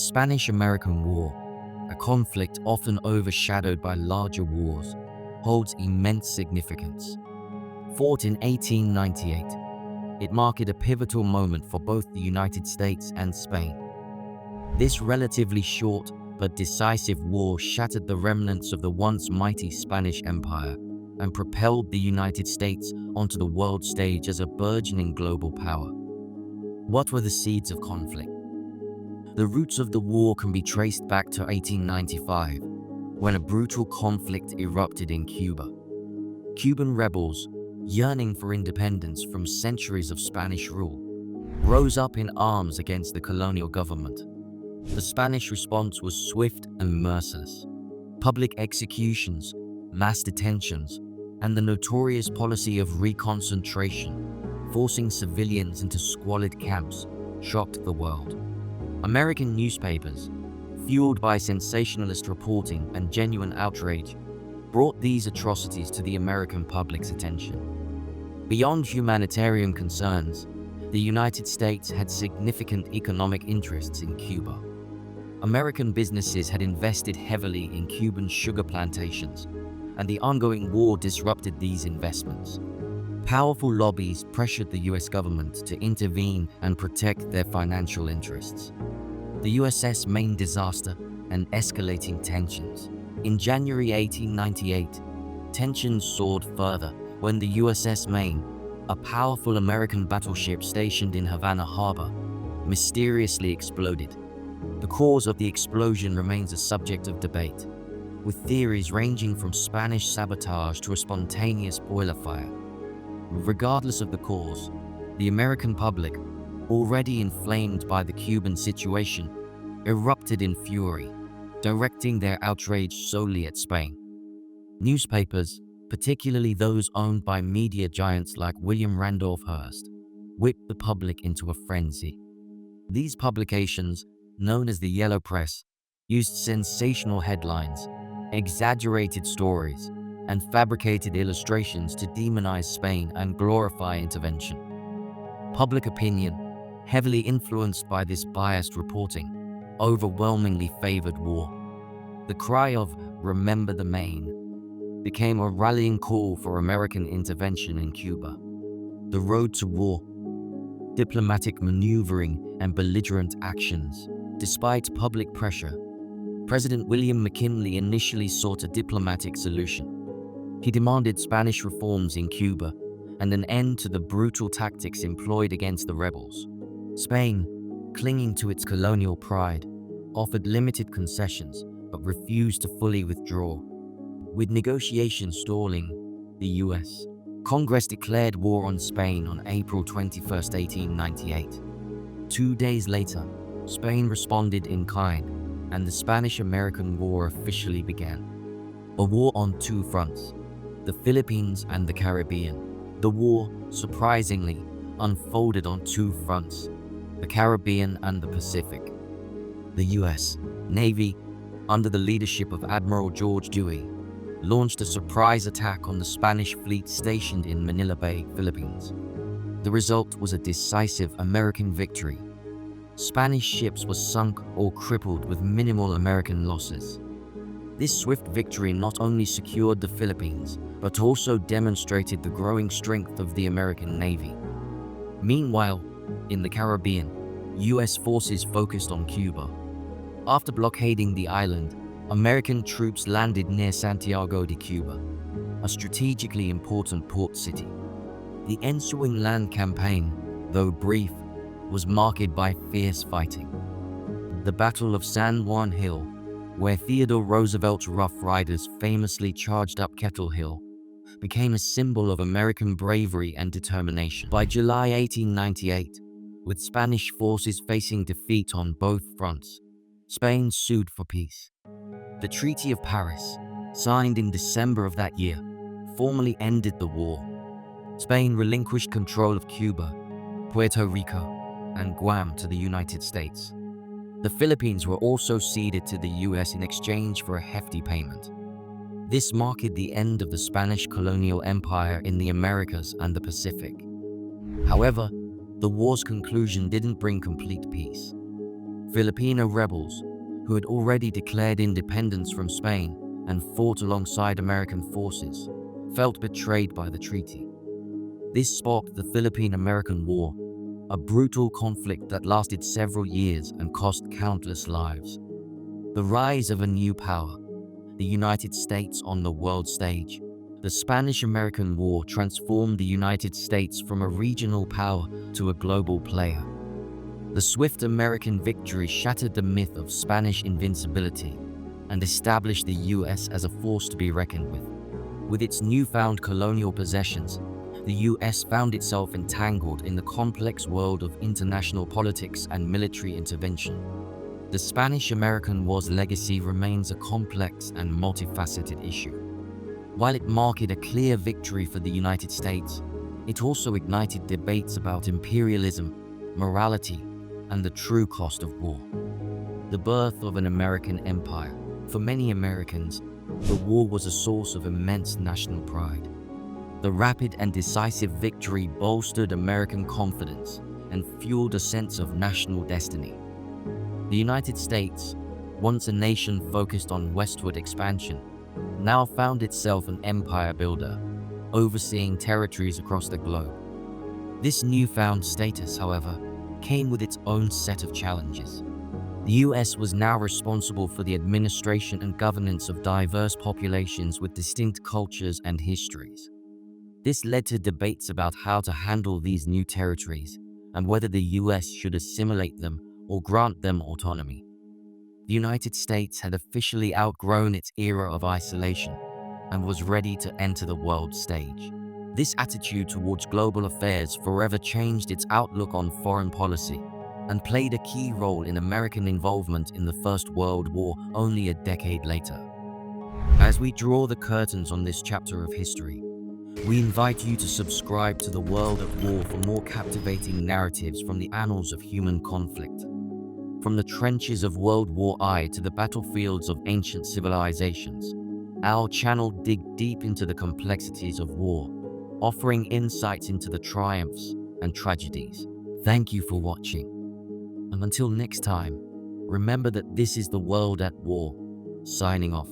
Spanish-American War, a conflict often overshadowed by larger wars, holds immense significance. Fought in 1898, it marked a pivotal moment for both the United States and Spain. This relatively short but decisive war shattered the remnants of the once mighty Spanish Empire and propelled the United States onto the world stage as a burgeoning global power. What were the seeds of conflict? The roots of the war can be traced back to 1895, when a brutal conflict erupted in Cuba. Cuban rebels, yearning for independence from centuries of Spanish rule, rose up in arms against the colonial government. The Spanish response was swift and merciless. Public executions, mass detentions, and the notorious policy of reconcentration, forcing civilians into squalid camps, shocked the world. American newspapers, fueled by sensationalist reporting and genuine outrage, brought these atrocities to the American public's attention. Beyond humanitarian concerns, the United States had significant economic interests in Cuba. American businesses had invested heavily in Cuban sugar plantations, and the ongoing war disrupted these investments. Powerful lobbies pressured the US government to intervene and protect their financial interests. The USS Maine disaster and escalating tensions. In January 1898, tensions soared further when the USS Maine, a powerful American battleship stationed in Havana Harbor, mysteriously exploded. The cause of the explosion remains a subject of debate, with theories ranging from Spanish sabotage to a spontaneous boiler fire. Regardless of the cause, the American public, already inflamed by the Cuban situation, erupted in fury, directing their outrage solely at Spain. Newspapers, particularly those owned by media giants like William Randolph Hearst, whipped the public into a frenzy. These publications, known as the Yellow Press, used sensational headlines, exaggerated stories, and fabricated illustrations to demonize Spain and glorify intervention. Public opinion, heavily influenced by this biased reporting, overwhelmingly favored war. The cry of "Remember the Maine" became a rallying call for American intervention in Cuba. The road to war, diplomatic maneuvering, and belligerent actions. Despite public pressure, President William McKinley initially sought a diplomatic solution. He demanded Spanish reforms in Cuba and an end to the brutal tactics employed against the rebels. Spain, clinging to its colonial pride, offered limited concessions but refused to fully withdraw. With negotiations stalling, the U.S. Congress declared war on Spain on April 21, 1898. 2 days later, Spain responded in kind, and the Spanish-American War officially began. A war on two fronts, the Philippines and the Caribbean. The war, surprisingly, unfolded on two fronts, the Caribbean and the Pacific. The U.S. Navy, under the leadership of Admiral George Dewey, launched a surprise attack on the Spanish fleet stationed in Manila Bay, Philippines. The result was a decisive American victory. Spanish ships were sunk or crippled with minimal American losses. This swift victory not only secured the Philippines, but also demonstrated the growing strength of the American Navy. Meanwhile, in the Caribbean, US forces focused on Cuba. After blockading the island, American troops landed near Santiago de Cuba, a strategically important port city. The ensuing land campaign, though brief, was marked by fierce fighting. The Battle of San Juan Hill, where Theodore Roosevelt's Rough Riders famously charged up Kettle Hill, became a symbol of American bravery and determination. By July 1898, with Spanish forces facing defeat on both fronts, Spain sued for peace. The Treaty of Paris, signed in December of that year, formally ended the war. Spain relinquished control of Cuba, Puerto Rico, and Guam to the United States. The Philippines were also ceded to the US in exchange for a hefty payment. This marked the end of the Spanish colonial empire in the Americas and the Pacific. However, the war's conclusion didn't bring complete peace. Filipino rebels, who had already declared independence from Spain and fought alongside American forces, felt betrayed by the treaty. This sparked the Philippine-American War, a brutal conflict that lasted several years and cost countless lives. The rise of a new power, the United States on the world stage. The Spanish-American War transformed the United States from a regional power to a global player. The swift American victory shattered the myth of Spanish invincibility and established the US as a force to be reckoned with. With its newfound colonial possessions, the US found itself entangled in the complex world of international politics and military intervention. The Spanish-American War's legacy remains a complex and multifaceted issue. While it marked a clear victory for the United States, it also ignited debates about imperialism, morality, and the true cost of war. The birth of an American empire. For many Americans, the war was a source of immense national pride. The rapid and decisive victory bolstered American confidence and fueled a sense of national destiny. The United States, once a nation focused on westward expansion, now found itself an empire builder, overseeing territories across the globe. This newfound status, however, came with its own set of challenges. The US was now responsible for the administration and governance of diverse populations with distinct cultures and histories. This led to debates about how to handle these new territories and whether the US should assimilate them or grant them autonomy. The United States had officially outgrown its era of isolation and was ready to enter the world stage. This attitude towards global affairs forever changed its outlook on foreign policy and played a key role in American involvement in the First World War only a decade later. As we draw the curtains on this chapter of history, we invite you to subscribe to The World at War for more captivating narratives from the annals of human conflict. From the trenches of World War I to the battlefields of ancient civilizations, our channel digs deep into the complexities of war, offering insights into the triumphs and tragedies. Thank you for watching. And until next time, remember that this is The World at War, signing off.